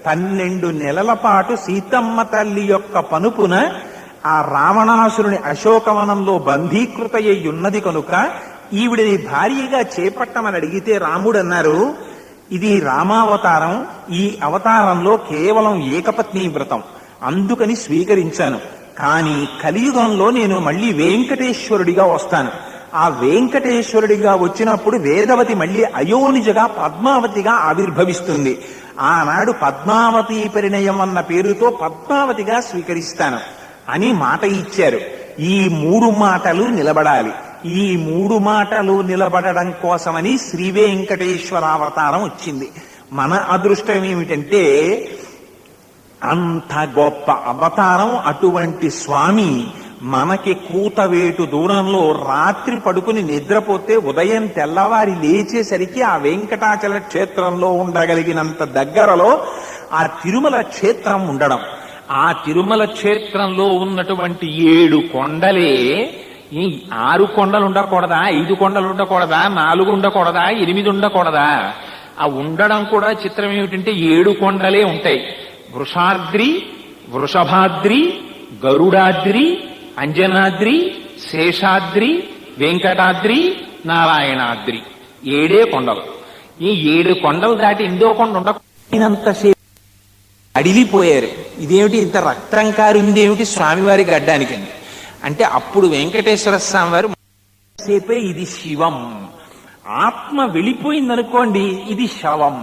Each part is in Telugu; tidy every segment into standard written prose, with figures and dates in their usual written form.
12 నెలల పాటు సీతమ్మ తల్లి యొక్క పనుపున ఆ రావణాసురుని అశోకవనంలో బంధీకృతయ్యి ఉన్నది కనుక ఈవిడిని భార్యగా చేపట్టమని అడిగితే రాముడు అన్నారు, ఇది రామావతారం, ఈ అవతారంలో కేవలం ఏకపత్ని వ్రతం, అందుకని స్వీకరించాను. కానీ కలియుగంలో నేను మళ్ళీ వెంకటేశ్వరుడిగా వస్తాను. ఆ వెంకటేశ్వరుడిగా వచ్చినప్పుడు వేదవతి మళ్ళీ అయోనిజగా పద్మావతిగా ఆవిర్భవిస్తుంది. ఆనాడు పద్మావతి పరిణయం అన్న పేరుతో పద్మావతిగా స్వీకరిస్తాను అని మాట ఇచ్చారు. ఈ 3 మాటలు నిలబడాలి. ఈ 3 మాటలు నిలబడడం కోసమని శ్రీ వెంకటేశ్వరావతారం వచ్చింది. మన అదృష్టం ఏమిటంటే అంత గొప్ప అవతారం. అటువంటి స్వామి మనకి కూతవేటు దూరంలో రాత్రి పడుకుని నిద్రపోతే ఉదయం తెల్లవారి లేచేసరికి ఆ వెంకటాచల క్షేత్రంలో ఉండగలిగినంత దగ్గరలో ఆ తిరుమల క్షేత్రం ఉండడం. ఆ తిరుమల క్షేత్రంలో ఉన్నటువంటి 7 కొండలే, ఈ 6 కొండలు ఉండకూడదా, 5 కొండలు ఉండకూడదా, 4 ఉండకూడదా, 8 ఉండకూడదా? ఆ ఉండడం కూడా చిత్రం ఏమిటంటే 7 కొండలే ఉంటాయి. వృషాద్రి, వృషభాద్రి, గరుడాద్రి, అంజనాద్రి, శేషాద్రి, వెంకటాద్రి, నారాయణాద్రి, 7 కొండలు. ఈ 7 కొండలు దాటి ఇందో కొండ ఉండకపోయినంతసేపు అడిలిపోయారు. ఇదేమిటి ఇంత రక్తం కారిందేమిటి స్వామివారి గడ్డానికి అంటే అప్పుడు వెంకటేశ్వర స్వామి వారు సేపే ఇది శివం, ఆత్మ వెళ్ళిపోయిందనుకోండి ఇది శవం.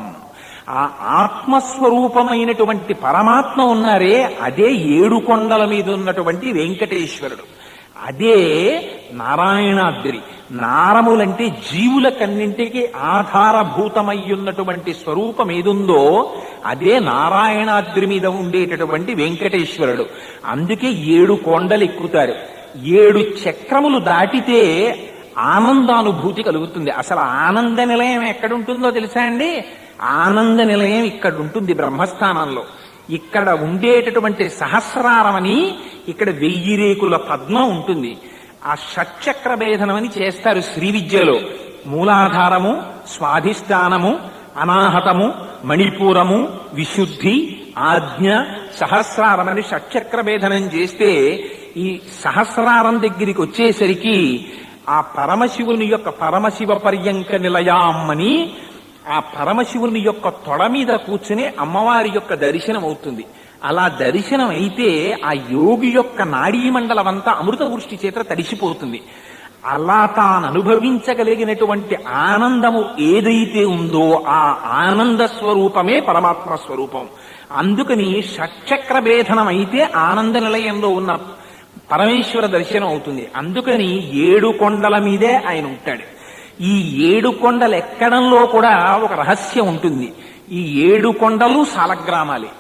ఆ ఆత్మస్వరూపమైనటువంటి పరమాత్మ ఉన్నారే అదే 7 కొండల మీద ఉన్నటువంటి వెంకటేశ్వరుడు, అదే నారాయణాద్రి. నారములంటే జీవులకన్నింటికి ఆధారభూతమయ్యున్నటువంటి స్వరూపం ఏదుందో అదే నారాయణాద్రి మీద ఉండేటటువంటి వెంకటేశ్వరుడు. అందుకే 7 కొండలు ఎక్కుతారు. 7 చక్రములు దాటితే ఆనందానుభూతి కలుగుతుంది. అసలు ఆనంద నిలయం ఎక్కడుంటుందో తెలుసా అండి? ఆనంద నిలయం ఇక్కడ ఉంటుంది, బ్రహ్మస్థానంలో. ఇక్కడ ఉండేటటువంటి సహస్రారమని ఇక్కడ 1000 రేకుల పద్మం ఉంటుంది. ఆ షట్చక్ర భేదనం అని చేస్తారు శ్రీ విద్యలో. మూలాధారము, స్వాధిష్టానము, అనాహతము, మణిపూరము, విశుద్ధి, ఆజ్ఞ, సహస్రారమని షట్చక్ర భేదనం చేస్తే ఈ సహస్రారం దగ్గరికి వచ్చేసరికి ఆ పరమశివుని యొక్క పరమశివ పర్యంక నిలయామ్మని ఆ పరమశివుని యొక్క తొడ మీద కూర్చుని అమ్మవారి యొక్క దర్శనం అవుతుంది. అలా దర్శనం అయితే ఆ యోగి యొక్క నాడీమండలం అంతా అమృత వృష్టి చేత తడిసిపోతుంది. అలా తాను అనుభవించగలిగినటువంటి ఆనందము ఏదైతే ఉందో ఆ ఆనంద స్వరూపమే పరమాత్మ స్వరూపం. అందుకని షట్చక్ర భేదనం అయితే ఆనంద నిలయంలో ఉన్న పరమేశ్వర దర్శనం అవుతుంది. అందుకని 7 కొండల మీదే ఆయన ఉంటాడు. ఈ 7 కొండలు ఎక్కడంలో కూడా ఒక రహస్యం ఉంటుంది. ఈ 7 కొండలు సాలగ్రామాలే,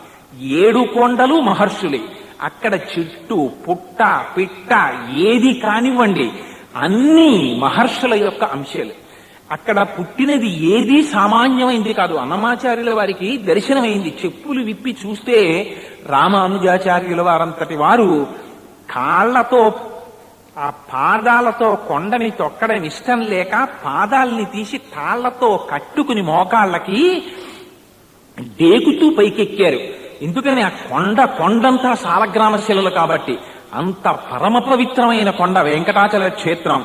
7 కొండలు మహర్షులే. అక్కడ చెట్టు, పుట్ట, పిట్ట ఏది కానివ్వండి అన్ని మహర్షుల యొక్క అంశాలు. అక్కడ పుట్టినది ఏది సామాన్యమైంది కాదు. అన్నమాచార్యుల వారికి దర్శనమైంది. చెప్పులు విప్పి చూస్తే రామానుజాచార్యుల వారంతటి వారు కాళ్లతో ఆ పాదాలతో కొండని తొక్కడం ఇష్టం లేక పాదాలని తీసి తాళ్లతో కట్టుకుని మోకాళ్ళకి డేకుతూ పైకెక్కారు. ఎందుకని ఆ కొండంతా సాలగ్రామ శిలలు కాబట్టి. అంత పరమ పవిత్రమైన కొండ వెంకటాచల క్షేత్రం.